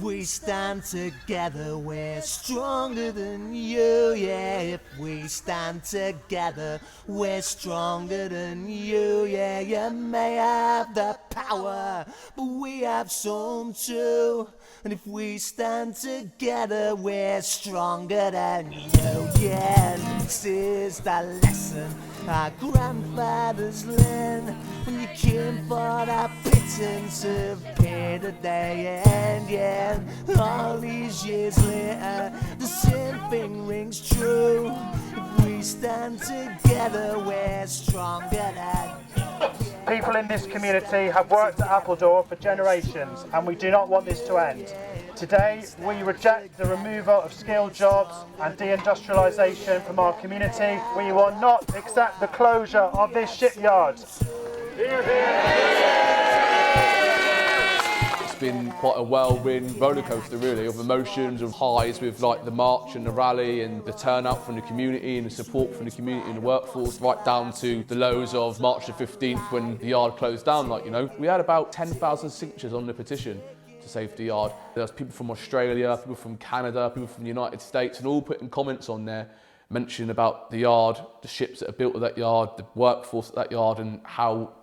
we stand together, we're stronger than you, yeah. If we stand together, we're stronger than you, yeah. You may have the power, but we have some too. And if we stand together, we're stronger than you, yeah. And this is the lesson our grandfathers learned. When you came for the pittance of pay that they end, yeah. All these years later, the same thing rings true. If we stand together, we're stronger than you. People in this community have worked at Appledore for generations, and we do not want this to end. Today, we reject the removal of skilled jobs and deindustrialisation from our community. We will not accept the closure of this shipyard. It's been quite a whirlwind roller coaster, really, of emotions, of highs with like the march and the rally and the turnout from the community and the support from the community and the workforce, right down to the lows of March the 15th when the yard closed down. Like, you know, we had about 10,000 signatures on the petition to save the yard. There's people from Australia, people from Canada, people from the United States, and all putting comments on there mentioning about the yard, the ships that are built at that yard, the workforce at that yard, and how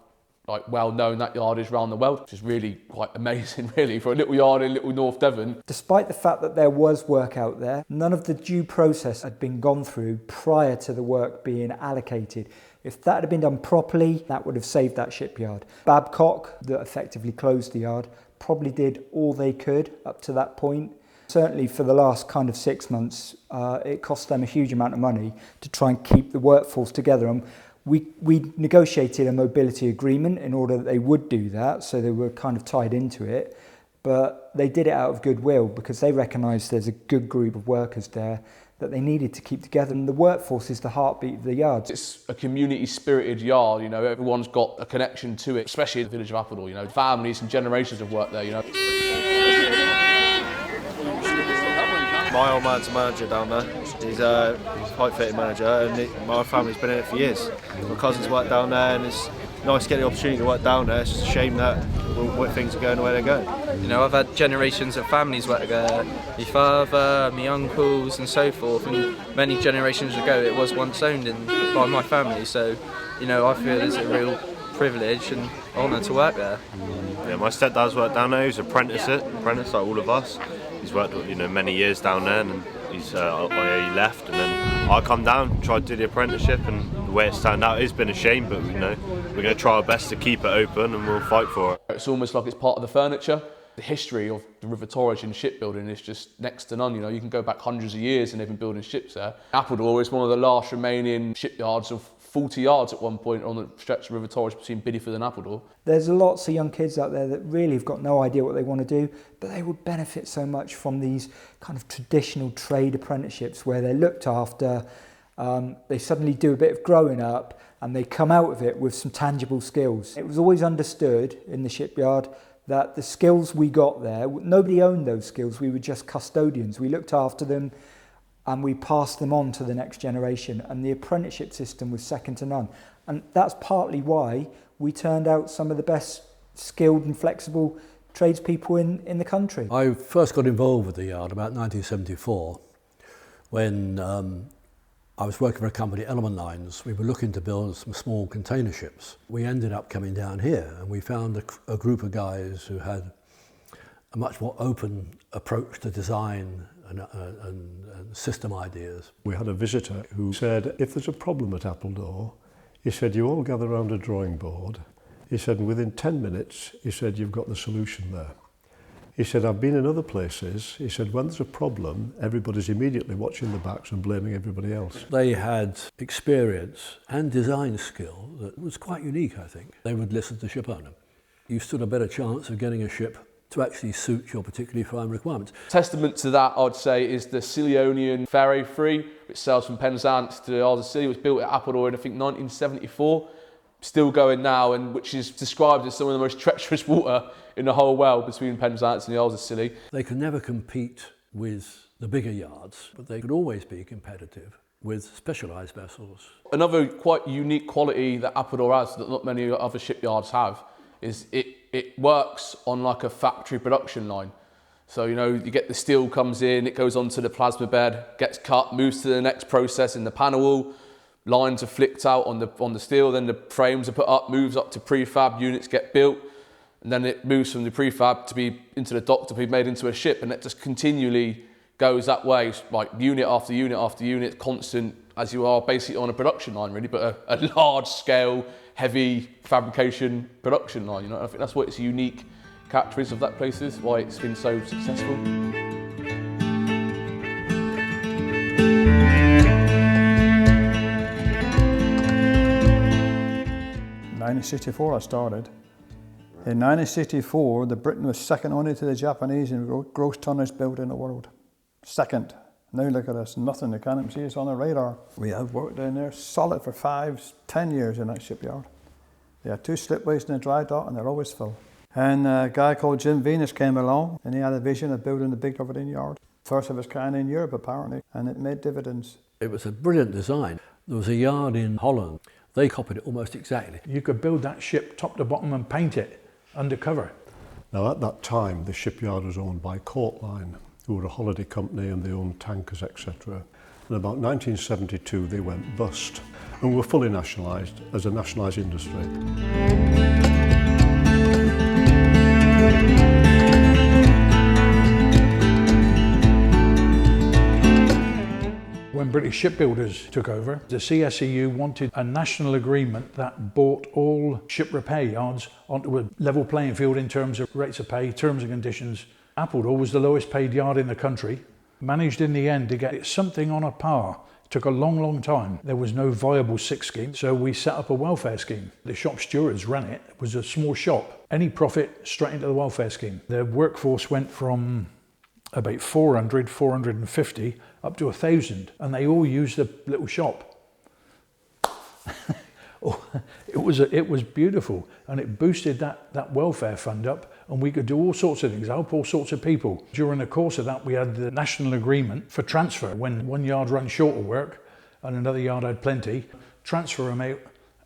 well known that yard is around the world, which is really quite amazing, really, for a little yard in little North Devon. Despite the fact that there was work out there, none of the due process had been gone through prior to the work being allocated. If that had been done properly, that would have saved that shipyard. Babacock, that effectively closed the yard, probably did all they could up to that point. Certainly for the last kind of 6 months, it cost them a huge amount of money to try and keep the workforce together. And we negotiated a mobility agreement in order that they would do that, so they were kind of tied into it. But they did it out of goodwill because they recognised there's a good group of workers there that they needed to keep together, and the workforce is the heartbeat of the yard. It's a community-spirited yard, you know, everyone's got a connection to it, especially in the village of Appledore, you know, families and generations have worked there, you know. My old man's a manager down there. He's a pipe fitting manager, and my family's been in it for years. My cousins work down there, and it's nice to get the opportunity to work down there. It's just a shame that things are going the way they're going. You know, I've had generations of families work there. My father, my uncles and so forth, and many generations ago it was once owned by my family, so, you know, I feel it's a real privilege and honour to work there. Yeah, my stepdad's worked down there. He's an apprentice like all of us. He's worked, you know, many years down there, and he left, and then I come down, tried to do the apprenticeship, and the way it's turned out, it's been a shame, but you know, we're going to try our best to keep it open, and we'll fight for it. It's almost like it's part of the furniture. The history of the River Torridge and shipbuilding is just next to none. You know, you can go back hundreds of years and they've been building ships there. Appledore is one of the last remaining shipyards of 40 yards at one point on the stretch of River Torridge between Bideford and Appledore. There's lots of young kids out there that really have got no idea what they want to do, but they would benefit so much from these kind of traditional trade apprenticeships where they're looked after, they suddenly do a bit of growing up and they come out of it with some tangible skills. It was always understood in the shipyard that the skills we got there, nobody owned those skills, we were just custodians. We looked after them and we passed them on to the next generation, and the apprenticeship system was second to none. And that's partly why we turned out some of the best skilled and flexible tradespeople in the country. I first got involved with the yard about 1974 when I was working for a company, Element Lines. We were looking to build some small container ships. We ended up coming down here and we found a group of guys who had a much more open approach to design and system ideas. We had a visitor who said, if there's a problem at Appledore, he said, you all gather around a drawing board. He said, and within 10 minutes, he said, you've got the solution there. He said, I've been in other places. He said, when there's a problem, everybody's immediately watching the backs and blaming everybody else. They had experience and design skill that was quite unique, I think. They would listen to ship owner. You stood a better chance of getting a ship to actually suit your particularly fine requirements. Testament to that, I'd say, is the Scilly ferry free, which sails from Penzance to the Isles of Scilly. It was built at Appledore in, I think, 1974. Still going now, and which is described as some of the most treacherous water in the whole world between Penzance and the Isles of Scilly. They could never compete with the bigger yards, but they could always be competitive with specialised vessels. Another quite unique quality that Appledore has that not many other shipyards have is it works on like a factory production line. So, you know, you get the steel comes in, it goes onto the plasma bed, gets cut, moves to the next process in the panel, lines are flicked out on the steel, then the frames are put up, moves up to prefab, units get built, and then it moves from the prefab to be into the dock to be made into a ship, and it just continually goes that way, like unit after unit after unit, constant, as you are basically on a production line really, but a large scale, heavy fabrication production line, you know. I think that's what its unique characteristics of that place is, why it's been so successful. 1964 I started. In 1964, the Britain was second only to the Japanese in gross tonnage built in the world. Second. Now look at us, nothing, they can't even see us on the radar. We have worked down there solid for 5-10 years in that shipyard. They had 2 slipways in the dry dock and they're always full. And a guy called Jim Venus came along and he had a vision of building a big Aberdeen yard. First of its kind in Europe apparently, and it made dividends. It was a brilliant design. There was a yard in Holland. They copied it almost exactly. You could build that ship top to bottom and paint it undercover. Now at that time the shipyard was owned by Courtline, who were a holiday company and they owned tankers, etc. And about 1972 they went bust and were fully nationalised as a nationalised industry. When British shipbuilders took over, the CSEU wanted a national agreement that brought all ship repair yards onto a level playing field in terms of rates of pay, terms and conditions. Appledore was the lowest paid yard in the country, managed in the end to get something on a par. It took a long, long time. There was no viable sick scheme, so we set up a welfare scheme. The shop stewards ran it. It was a small shop. Any profit straight into the welfare scheme. The workforce went from about 400, 450 up to 1,000, and they all used the little shop. It was beautiful, and it boosted that welfare fund up, and we could do all sorts of things, help all sorts of people. During the course of that, we had the national agreement for transfer. When one yard ran short of work and another yard had plenty, transfer them out,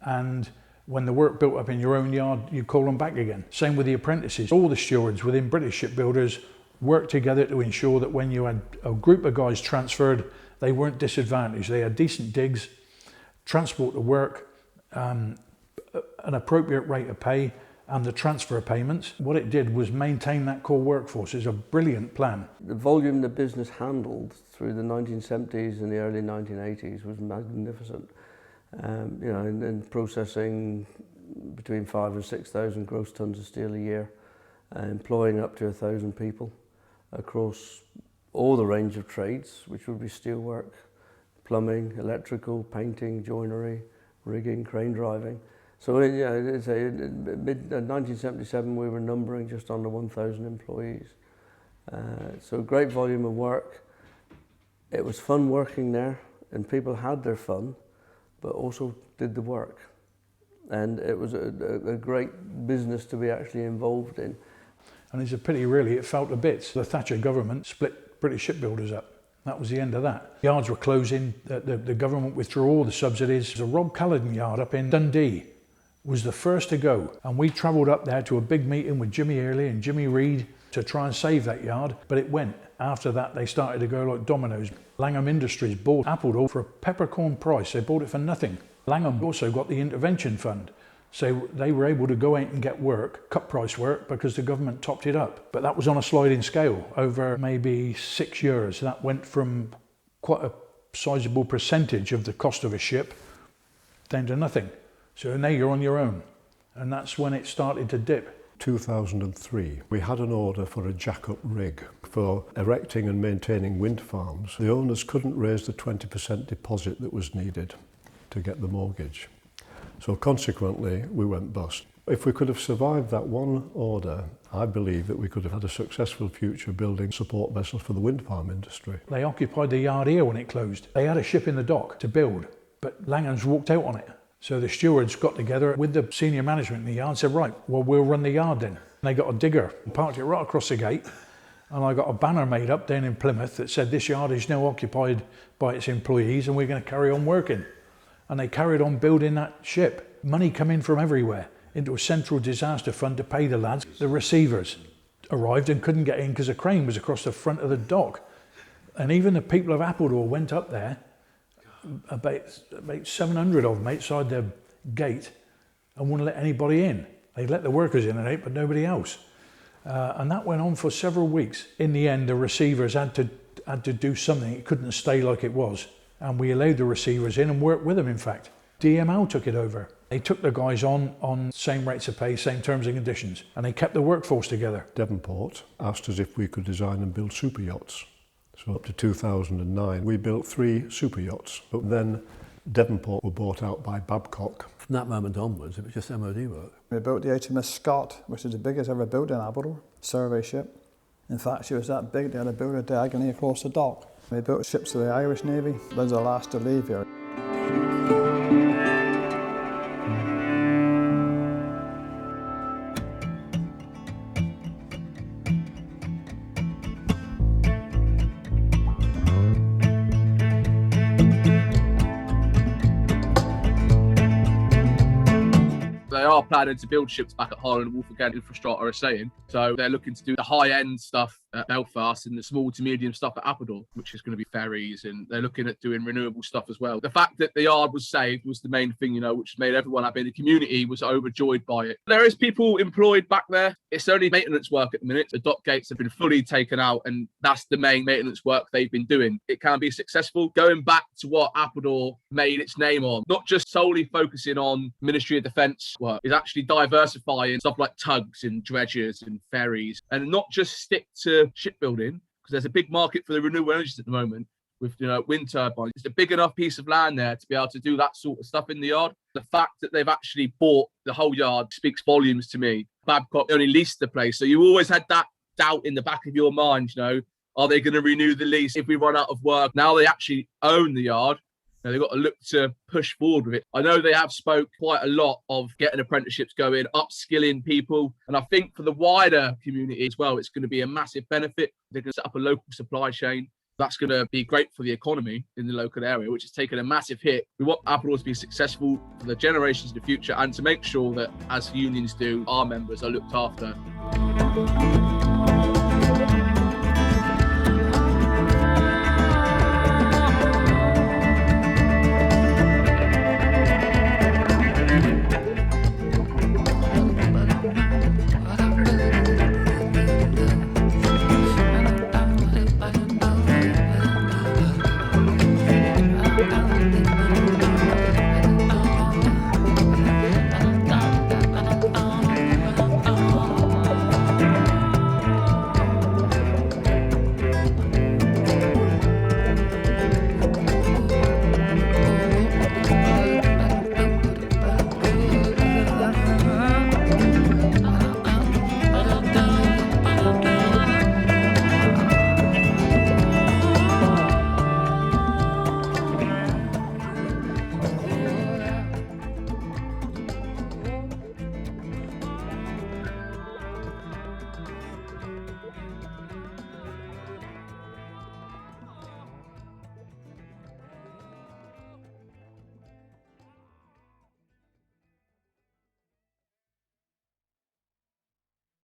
and when the work built up in your own yard, you call them back again. Same with the apprentices. All the stewards within British shipbuilders worked together to ensure that when you had a group of guys transferred, they weren't disadvantaged. They had decent digs, transport to work, an appropriate rate of pay, and the transfer payments. What it did was maintain that core workforce. It's a brilliant plan. The volume the business handled through the 1970s and the early 1980s was magnificent. You know, in processing between 5,000 and 6,000 gross tons of steel a year, employing up to 1,000 people across all the range of trades, which would be steelwork, plumbing, electrical, painting, joinery, rigging, crane driving. So in 1977 we were numbering just under 1,000 employees. So great volume of work. It was fun working there, and people had their fun, but also did the work. And it was a great business to be actually involved in. And it's a pity really, it fell to bits. The Thatcher government split British shipbuilders up. That was the end of that. Yards were closing, the government withdrew all the subsidies. The Rob Culloden yard up in Dundee was the first to go. And we travelled up there to a big meeting with Jimmy Earley and Jimmy Reed to try and save that yard, but it went. After that, they started to go like dominoes. Langham Industries bought Appledore for a peppercorn price. They bought it for nothing. Langham also got the intervention fund. So they were able to go out and get work, cut price work, because the government topped it up. But that was on a sliding scale over maybe 6 years. That went from quite a sizable percentage of the cost of a ship down to nothing. So now you're on your own. And that's when it started to dip. 2003, we had an order for a jack-up rig for erecting and maintaining wind farms. The owners couldn't raise the 20% deposit that was needed to get the mortgage. So consequently, we went bust. If we could have survived that one order, I believe that we could have had a successful future building support vessels for the wind farm industry. They occupied the yard here when it closed. They had a ship in the dock to build, but Langham's walked out on it. So the stewards got together with the senior management in the yard and said, right, well, we'll run the yard then. And they got a digger and parked it right across the gate. And I got a banner made up down in Plymouth that said this yard is now occupied by its employees and we're going to carry on working. And they carried on building that ship. Money come in from everywhere into a central disaster fund to pay the lads. The receivers, arrived and couldn't get in because a crane was across the front of the dock. And even the people of Appledore went up there, about 700 of them outside the gate, and wouldn't let anybody in. They let the workers in and out, but nobody else. And that went on for several weeks. In the end, the receivers had to do something. It couldn't stay like it was. And we allowed the receivers in and worked with them, in fact. DML took it over. They took the guys on same rates of pay, same terms and conditions, and they kept the workforce together. Devonport asked us if we could design and build super yachts. So up to 2009, we built 3 super yachts, but then Devonport were bought out by Babacock. From that moment onwards, it was just MOD work. We built the HMS Scott, which is the biggest ever built in Appledore, survey ship. In fact, she was that big they had to build her diagonally across the dock. We built ships for the Irish Navy. Those are the last to leave here. They are planning to build ships back at Highland Wharf again, Infrastructure are saying. So they're looking to do the high-end stuff at Belfast and the small to medium stuff at Appledore, which is going to be ferries, and they're looking at doing renewable stuff as well. The fact that the yard was saved was the main thing, you know, which made everyone happy. The community was overjoyed by it. There is people employed back there. It's only maintenance work at the minute. The dock gates have been fully taken out, and that's the main maintenance work they've been doing. It can be successful. Going back to what Appledore made its name on, not just solely focusing on Ministry of Defence work, is actually diversifying stuff like tugs and dredgers and ferries, and not just stick to shipbuilding, because there's a big market for the renewable energies at the moment with, you know, wind turbines. It's a big enough piece of land there to be able to do that sort of stuff in the yard. The fact that they've actually bought the whole yard speaks volumes to me. Babcock only leased the place, so you always had that doubt in the back of your mind, you know, are they going to renew the lease if we run out of work? Now they actually own the yard. They've got to look to push forward with it. I know they have spoke quite a lot of getting apprenticeships going, upskilling people. And I think for the wider community as well, it's going to be a massive benefit. They're going to set up a local supply chain. That's going to be great for the economy in the local area, which has taken a massive hit. We want Appledore to be successful for the generations of the future and to make sure that, as unions do, our members are looked after.